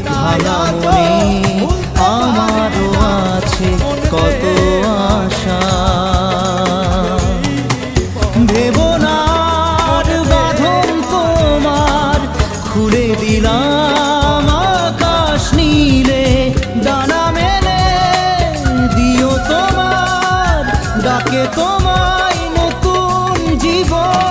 ভাঙা মনে আমারও আছে কত আশা। ভেবো না আর বাঁধন তোমার, খুলে দিলাম আকাশ নীলে, ডানা মেলে দিও তোমার ডাকে তোমায় নতুন জীবন।